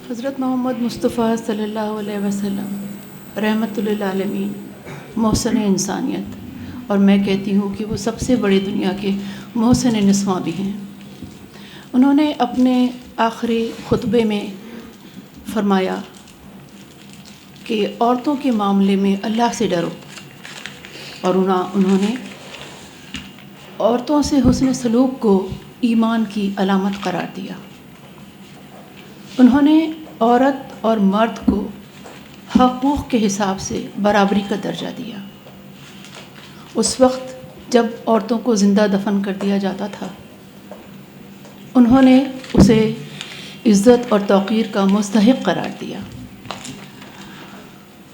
حضرت محمد مصطفیٰ صلی اللہ علیہ وسلم رحمۃ للعالمین، محسن انسانیت، اور میں کہتی ہوں کہ وہ سب سے بڑے دنیا کے محسن نسواں بھی ہیں۔ انہوں نے اپنے آخری خطبے میں فرمایا کہ عورتوں کے معاملے میں اللہ سے ڈرو، اور انہوں نے عورتوں سے حسن سلوک کو ایمان کی علامت قرار دیا۔ انہوں نے عورت اور مرد کو حقوق کے حساب سے برابری کا درجہ دیا۔ اس وقت جب عورتوں کو زندہ دفن کر دیا جاتا تھا، انہوں نے اسے عزت اور توقیر کا مستحق قرار دیا۔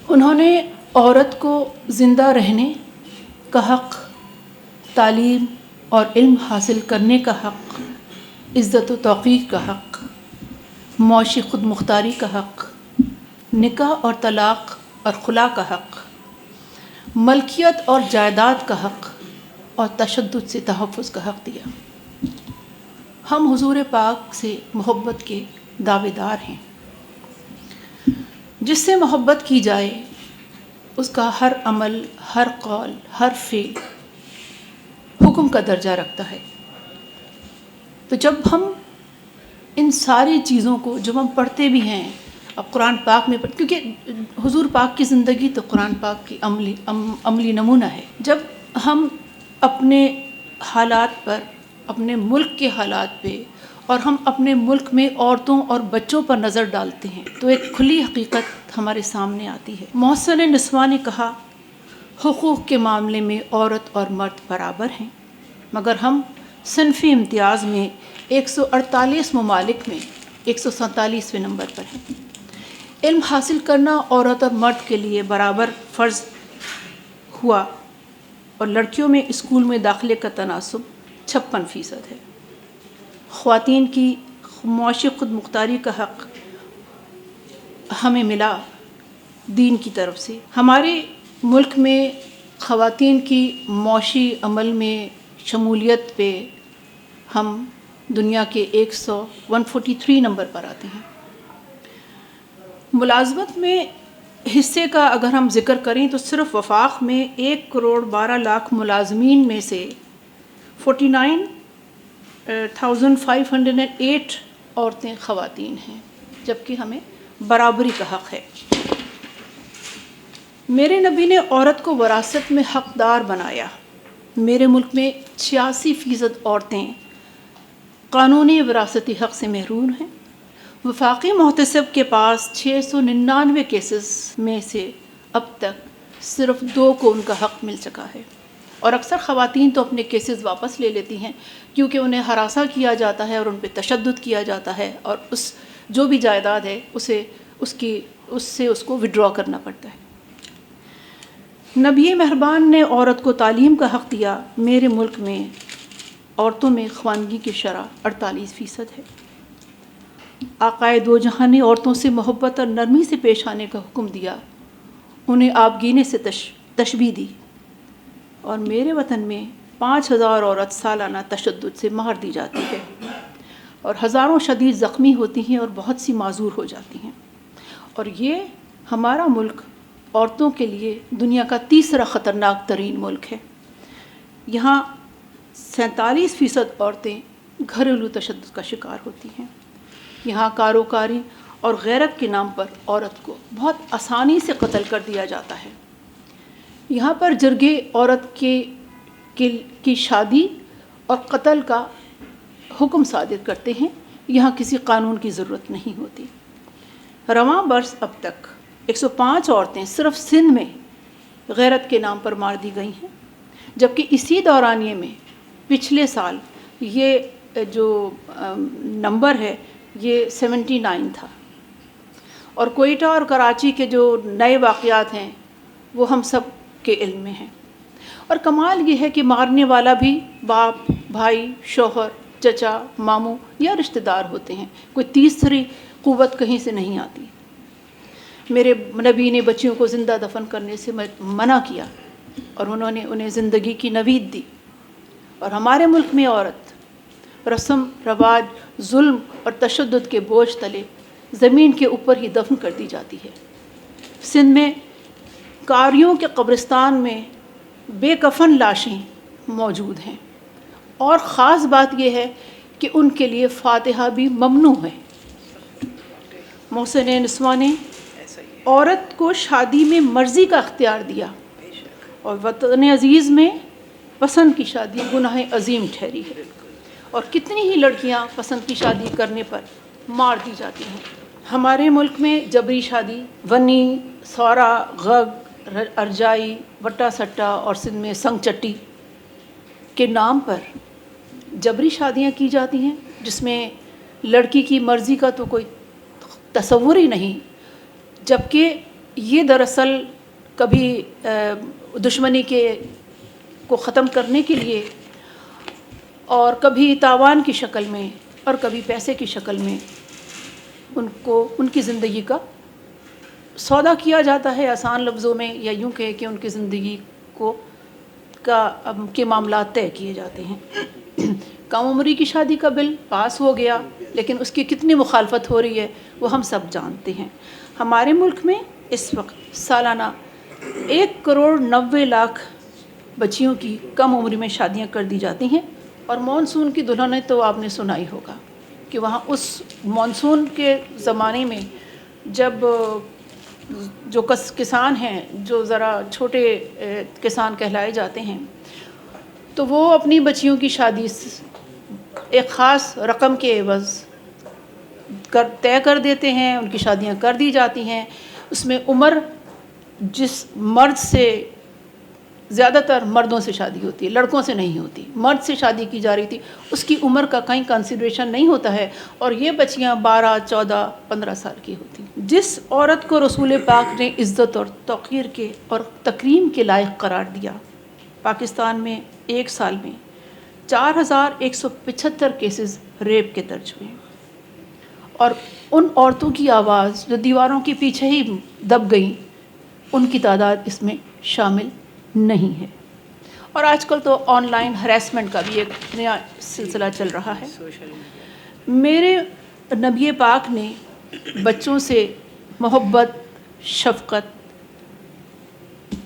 انہوں نے عورت کو زندہ رہنے کا حق، تعلیم اور علم حاصل کرنے کا حق، عزت و توقیر کا حق، معاشی خود مختاری کا حق، نکاح اور طلاق اور خلا کا حق، ملکیت اور جائیداد کا حق اور تشدد سے تحفظ کا حق دیا۔ ہم حضور پاک سے محبت کے دعوے دار ہیں۔ جس سے محبت کی جائے اس کا ہر عمل، ہر قول، ہر فعل حکم کا درجہ رکھتا ہے۔ تو جب ہم ان ساری چیزوں کو جب ہم پڑھتے بھی ہیں، اب قرآن پاک میں کیونکہ حضور پاک کی زندگی تو قرآن پاک کی عملی نمونہ ہے۔ جب ہم اپنے حالات پر، اپنے ملک کے حالات پہ، اور ہم اپنے ملک میں عورتوں اور بچوں پر نظر ڈالتے ہیں تو ایک کھلی حقیقت ہمارے سامنے آتی ہے۔ محسن نسواں نے کہا، حقوق کے معاملے میں عورت اور مرد برابر ہیں، مگر ہم صنفی امتیاز میں 148 ممالک میں 147ویں نمبر پر ہیں۔ علم حاصل کرنا عورت اور مرد کے لیے برابر فرض ہوا، اور لڑکیوں میں اسکول میں داخلے کا تناسب 56% ہے۔ خواتین کی معاشی خود مختاری کا حق ہمیں ملا دین کی طرف سے۔ ہمارے ملک میں خواتین کی معاشی عمل میں شمولیت پہ ہم دنیا کے 143 نمبر پر آتے ہیں۔ ملازمت میں حصے کا اگر ہم ذکر کریں تو صرف وفاق میں 1,12,00,000 ملازمین میں سے 49,508 عورتیں خواتین ہیں، جبکہ ہمیں برابری کا حق ہے۔ میرے نبی نے عورت کو وراثت میں حقدار بنایا۔ میرے ملک میں 86% عورتیں قانونی وراثتی حق سے محروم ہیں۔ وفاقی محتسب کے پاس 699 کیسز میں سے اب تک صرف 2 کو ان کا حق مل چکا ہے، اور اکثر خواتین تو اپنے کیسز واپس لے لیتی ہیں کیونکہ انہیں ہراساں کیا جاتا ہے اور ان پہ تشدد کیا جاتا ہے، اور جو بھی جائیداد ہے اس کو وڈرا کرنا پڑتا ہے۔ نبی مہربان نے عورت کو تعلیم کا حق دیا۔ میرے ملک میں عورتوں میں خواندگی کی شرح 48% ہے۔ آقائے دو جہاں نے عورتوں سے محبت اور نرمی سے پیش آنے کا حکم دیا، انہیں آبگینے سے تشبیہ دی، اور میرے وطن میں 5000 عورت سالانہ تشدد سے مار دی جاتی ہے، اور ہزاروں شدید زخمی ہوتی ہیں اور بہت سی معذور ہو جاتی ہیں۔ اور یہ ہمارا ملک عورتوں کے لیے دنیا کا تیسرا خطرناک ترین ملک ہے۔ یہاں 47% عورتیں گھریلو تشدد کا شکار ہوتی ہیں۔ یہاں کاروکاری اور غیرت کے نام پر عورت کو بہت آسانی سے قتل کر دیا جاتا ہے۔ یہاں پر جرگے عورت کی شادی اور قتل کا حکم صادر کرتے ہیں۔ یہاں کسی قانون کی ضرورت نہیں ہوتی۔ رواں برس اب تک 105 عورتیں صرف سندھ میں غیرت کے نام پر مار دی گئی ہیں، جبکہ اسی دورانیے میں پچھلے سال یہ جو نمبر ہے یہ 79 تھا، اور کوئٹہ اور کراچی کے جو نئے واقعات ہیں وہ ہم سب کے علم میں ہیں۔ اور کمال یہ ہے کہ مارنے والا بھی باپ، بھائی، شوہر، چچا، ماموں یا رشتہ دار ہوتے ہیں، کوئی تیسری قوت کہیں سے نہیں آتی۔ میرے نبی نے بچیوں کو زندہ دفن کرنے سے منع کیا، اور انہوں نے انہیں زندگی کی نوید دی۔ اور ہمارے ملک میں عورت رسم رواج، ظلم اور تشدد کے بوجھ تلے زمین کے اوپر ہی دفن کر دی جاتی ہے۔ سندھ میں قاریوں کے قبرستان میں بے کفن لاشیں موجود ہیں، اور خاص بات یہ ہے کہ ان کے لیے فاتحہ بھی ممنوع ہے۔ محسن نسواں نے عورت کو شادی میں مرضی کا اختیار دیا، اور وطن عزیز میں پسند کی شادی گناہ عظیم ٹھہری ہے، اور کتنی ہی لڑکیاں پسند کی شادی کرنے پر مار دی جاتی ہیں۔ ہمارے ملک میں جبری شادی، ونی، سورا، غگ، ارجائی، وٹا سٹا اور سندھ میں سنگ چٹی کے نام پر جبری شادیاں کی جاتی ہیں، جس میں لڑکی کی مرضی کا تو کوئی تصور ہی نہیں، جبکہ یہ دراصل کبھی دشمنی کو ختم کرنے کے لیے، اور کبھی تاوان کی شکل میں اور کبھی پیسے کی شکل میں ان کی زندگی کا سودا کیا جاتا ہے، آسان لفظوں میں، یا یوں کہ ان کی زندگی کے معاملات طے کیے جاتے ہیں۔ کم عمری کی شادی کا بل پاس ہو گیا، لیکن اس کی کتنی مخالفت ہو رہی ہے وہ ہم سب جانتے ہیں۔ ہمارے ملک میں اس وقت سالانہ 1,90,00,000 بچیوں کی کم عمری میں شادیاں کر دی جاتی ہیں، اور مانسون کی دلہنیں تو آپ نے سنا ہی ہوگا کہ وہاں اس مانسون کے زمانے میں جب جو کسان ہیں، جو ذرا چھوٹے کسان کہلائے جاتے ہیں، تو وہ اپنی بچیوں کی شادی ایک خاص رقم کے عوض طے کر دیتے ہیں، ان کی شادیاں کر دی جاتی ہیں۔ اس میں عمر جس مرد سے، زیادہ تر مردوں سے شادی ہوتی ہے، لڑکوں سے نہیں ہوتی، مرد سے شادی کی جا رہی تھی، اس کی عمر کا کہیں کنسیڈریشن نہیں ہوتا ہے، اور یہ بچیاں 12، 14، 15 سال کی ہوتی ہیں۔ جس عورت کو رسول پاک نے عزت اور توقیر کے اور تکریم کے لائق قرار دیا، پاکستان میں ایک سال میں 4,175 کیسز ریپ کے درج ہوئے، اور ان عورتوں کی آواز جو دیواروں کے پیچھے ہی دب گئیں، ان کی تعداد اس میں شامل نہیں ہے۔ اور آج کل تو آن لائن ہریسمنٹ کا بھی ایک نیا سلسلہ چل رہا ہے۔ میرے نبی پاک نے بچوں سے محبت، شفقت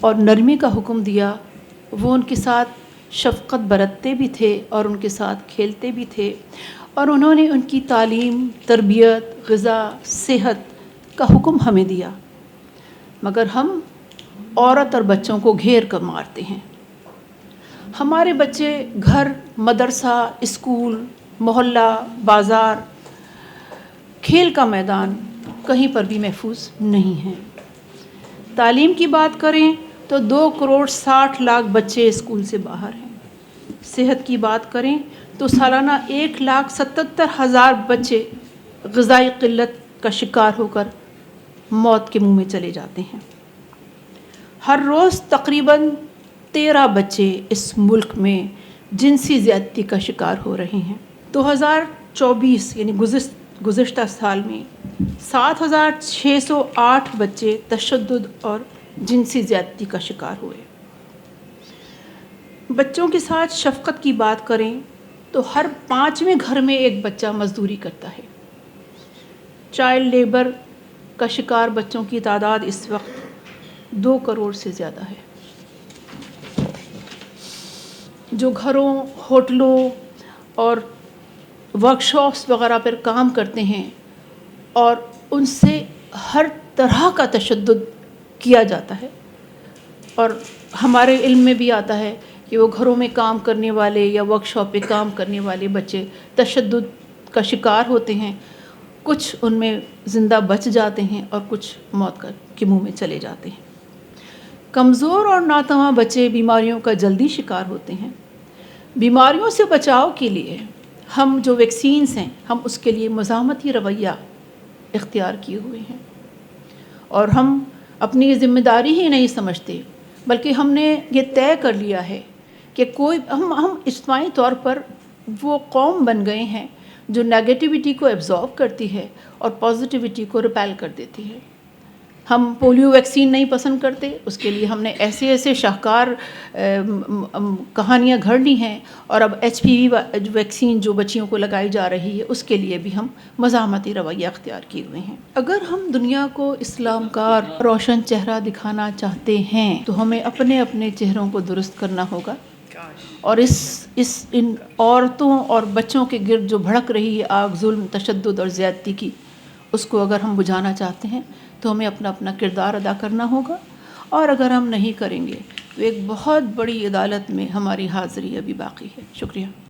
اور نرمی کا حکم دیا، وہ ان کے ساتھ شفقت برتتے بھی تھے اور ان کے ساتھ کھیلتے بھی تھے، اور انہوں نے ان کی تعلیم، تربیت، غذا، صحت کا حکم ہمیں دیا، مگر ہم عورت اور بچوں کو گھیر کر مارتے ہیں۔ ہمارے بچے گھر، مدرسہ، اسکول، محلہ، بازار، کھیل کا میدان کہیں پر بھی محفوظ نہیں ہیں۔ تعلیم کی بات کریں تو 2,60,00,000 بچے اسکول سے باہر ہیں۔ صحت کی بات کریں تو سالانہ 1,77,000 بچے غذائی قلت کا شکار ہو کر موت کے منہ میں چلے جاتے ہیں۔ ہر روز تقریباً 13 بچے اس ملک میں جنسی زیادتی کا شکار ہو رہے ہیں۔ 2024 یعنی گزشتہ سال میں 7,608 بچے تشدد اور جنسی زیادتی کا شکار ہوئے۔ بچوں کے ساتھ شفقت کی بات کریں تو ہر 5ویں گھر میں ایک بچہ مزدوری کرتا ہے۔ چائلڈ لیبر کا شکار بچوں کی تعداد اس وقت 2 کروڑ سے زیادہ ہے۔ جو گھروں، ہوٹلوں اور ورکشاپس وغیرہ پر کام کرتے ہیں، اور ان سے ہر طرح کا تشدد کیا جاتا ہے، اور ہمارے علم میں بھی آتا ہے کہ وہ گھروں میں کام کرنے والے یا ورکشاپ پہ کام کرنے والے بچے تشدد کا شکار ہوتے ہیں۔ کچھ ان میں زندہ بچ جاتے ہیں اور کچھ موت کے منہ میں چلے جاتے ہیں۔ کمزور اور ناتواں بچے بیماریوں کا جلدی شکار ہوتے ہیں۔ بیماریوں سے بچاؤ کے لیے ہم جو ویکسینز ہیں، ہم اس کے لیے مزاحمتی رویہ اختیار کیے ہوئے ہیں، اور ہم اپنی ذمہ داری ہی نہیں سمجھتے، بلکہ ہم نے یہ طے کر لیا ہے کہ ہم اجتماعی طور پر وہ قوم بن گئے ہیں جو نیگیٹیوٹی کو ایبزارب کرتی ہے اور پازیٹیوٹی کو ریپیل کر دیتی ہے۔ ہم پولیو ویکسین نہیں پسند کرتے، اس کے لیے ہم نے ایسے ایسے شاہکار کہانیاں گھڑ لی ہیں، اور اب HPV ویکسین جو بچیوں کو لگائی جا رہی ہے اس کے لیے بھی ہم مزاحمتی رویہ اختیار کیے ہوئے ہیں۔ اگر ہم دنیا کو اسلام کا روشن چہرہ دکھانا چاہتے ہیں تو ہمیں اپنے اپنے چہروں کو درست کرنا ہوگا، اور ان عورتوں اور بچوں کے گرد جو بھڑک رہی ہے آگ ظلم، تشدد اور زیادتی کی، اس کو اگر ہم بجھانا چاہتے ہیں تو ہمیں اپنا اپنا کردار ادا کرنا ہوگا، اور اگر ہم نہیں کریں گے تو ایک بہت بڑی عدالت میں ہماری حاضری ابھی باقی ہے۔ شکریہ۔